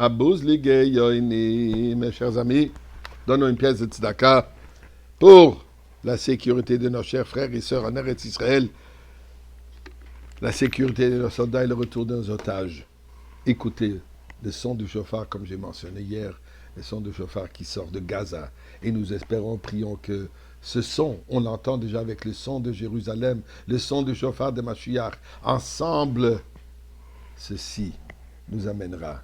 Abouz ligay yoini, mes chers amis, donnons une pièce de tzedaka pour la sécurité de nos chers frères et sœurs en Eretz Israël, la sécurité de nos soldats et le retour de nos otages. Écoutez le son du chauffard, comme j'ai mentionné hier, le son du chauffard qui sort de Gaza. Et nous espérons, prions que ce son, on l'entend déjà avec le son de Jérusalem, le son du chauffard de Mashiach. Ensemble, ceci nous amènera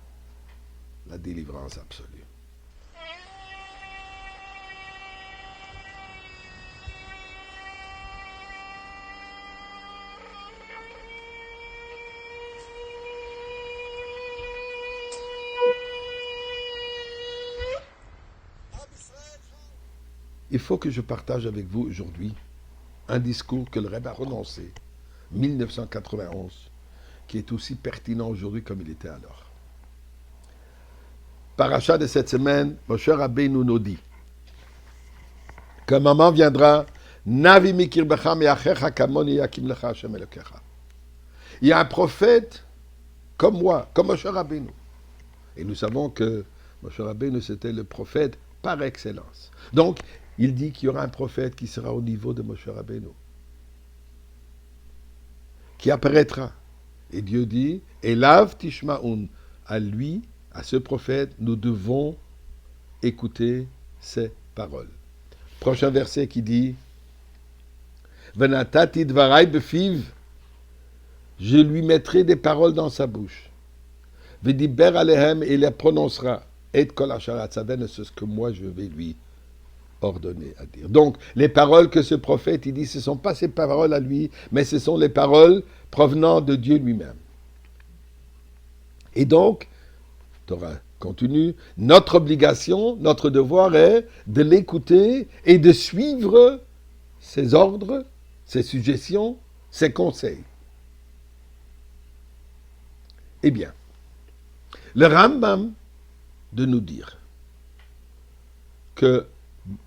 la délivrance absolue. Il faut que je partage avec vous aujourd'hui un discours que le Rebbe a renoncé, 1991, qui est aussi pertinent aujourd'hui comme il était alors. Paracha de cette semaine, Moshe Rabbeinu nous dit qu'un moment viendra, Navi mikir becham yachecha kamoni yakim lecha Hashem elokecha. Il y a un prophète comme moi, comme Moshe Rabbeinu. Et nous savons que Moshe Rabbeinu, c'était le prophète par excellence. Donc, il dit qu'il y aura un prophète qui sera au niveau de Moshe Rabbeinu, qui apparaîtra. Et Dieu dit, Elav tishma'un, à lui, à ce prophète, nous devons écouter ses paroles. Prochain verset qui dit, Venatati dvarai befiv, je lui mettrai des paroles dans sa bouche. Vediber alehem, et il les prononcera. Et kol asharat saven, c'est ce que moi je vais lui ordonné à dire. Donc, les paroles que ce prophète, il dit, ce ne sont pas ses paroles à lui, mais ce sont les paroles provenant de Dieu lui-même. Et donc, Torah continue, notre obligation, notre devoir est de l'écouter et de suivre ses ordres, ses suggestions, ses conseils. Eh bien, le Rambam de nous dire que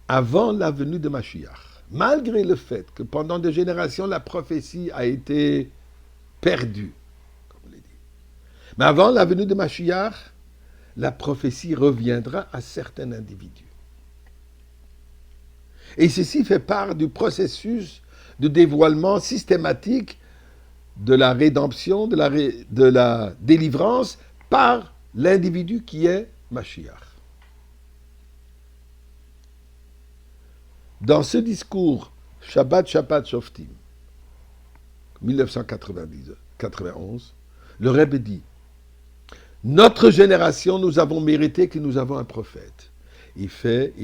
avant la venue de Mashiach, malgré le fait que pendant des générations, la prophétie a été perdue, comme on l'a dit. Mais avant la venue de Mashiach, la prophétie reviendra à certains individus. Et ceci fait part du processus de dévoilement systématique de la rédemption, de la délivrance par l'individu qui est Mashiach. Dans ce discours, Shabbat Shoftim, 1991, le Rebbe dit, notre génération, nous avons mérité que nous avons un prophète. Il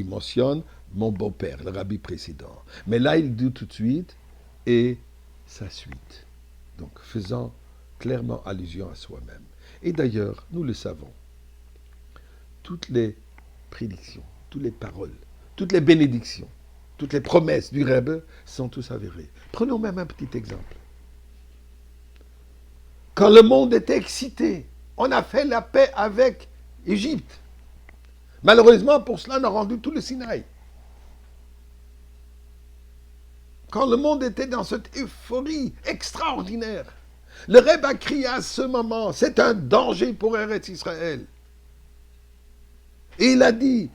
mentionne mon beau-père, le rabbi précédent. Mais là, il dit tout de suite, et sa suite. Donc, faisant clairement allusion à soi-même. Et d'ailleurs, nous le savons, toutes les prédictions, toutes les paroles, toutes les bénédictions, toutes les promesses du Rebbe sont tous avérées. Prenons même un petit exemple. Quand le monde était excité, on a fait la paix avec l'Égypte. Malheureusement, pour cela, on a rendu tout le Sinaï. Quand le monde était dans cette euphorie extraordinaire, le Rebbe a crié à ce moment, c'est un danger pour Eretz Israël. Et il a dit,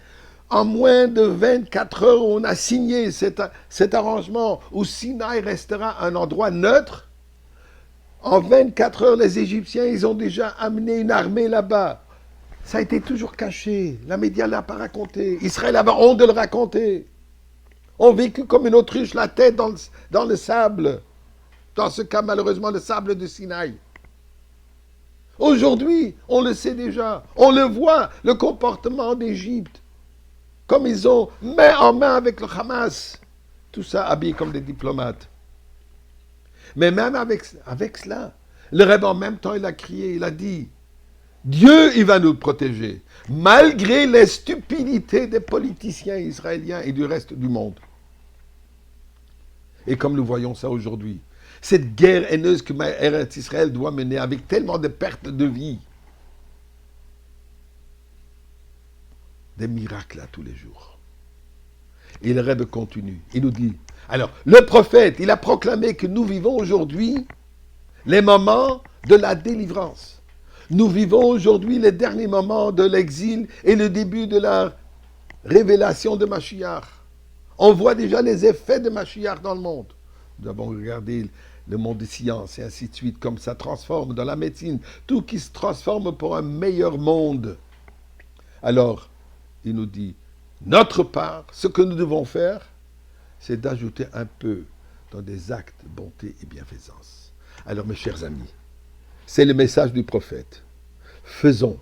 en moins de 24 heures, on a signé cet arrangement où Sinaï restera un endroit neutre. En 24 heures, les Égyptiens, ils ont déjà amené une armée là-bas. Ça a été toujours caché. La média ne l'a pas raconté. Israël avait honte de le raconter. On vécu comme une autruche la tête dans le sable. Dans ce cas, malheureusement, le sable de Sinaï. Aujourd'hui, on le sait déjà. On le voit, le comportement d'Égypte. Comme ils ont main en main avec le Hamas. Tout ça habillé comme des diplomates. Mais même avec cela, le Rebbe en même temps, il a crié, il a dit, Dieu, il va nous protéger, malgré les stupidités des politiciens israéliens et du reste du monde. Et comme nous voyons ça aujourd'hui, cette guerre haineuse que Eretz Israël doit mener avec tellement de pertes de vie, des miracles à tous les jours. Et le Rebbe continue. Il nous dit, alors, le prophète, il a proclamé que nous vivons aujourd'hui les moments de la délivrance. Nous vivons aujourd'hui les derniers moments de l'exil et le début de la révélation de Mashiach. On voit déjà les effets de Mashiach dans le monde. Nous avons regardé le monde des sciences et ainsi de suite, comme ça transforme dans la médecine, tout qui se transforme pour un meilleur monde. Alors, il nous dit, notre part, ce que nous devons faire, c'est d'ajouter un peu dans des actes de bonté et bienfaisance. Alors, mes chers amis, c'est le message du prophète. Faisons,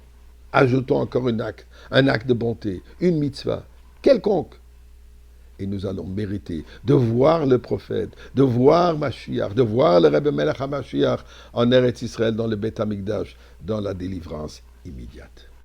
ajoutons encore un acte de bonté, une mitzvah, quelconque. Et nous allons mériter de voir le prophète, de voir Mashiach, de voir le Rebbe Melech HaMashiach en Eretz Israël, dans le Beth Amikdash, dans la délivrance immédiate.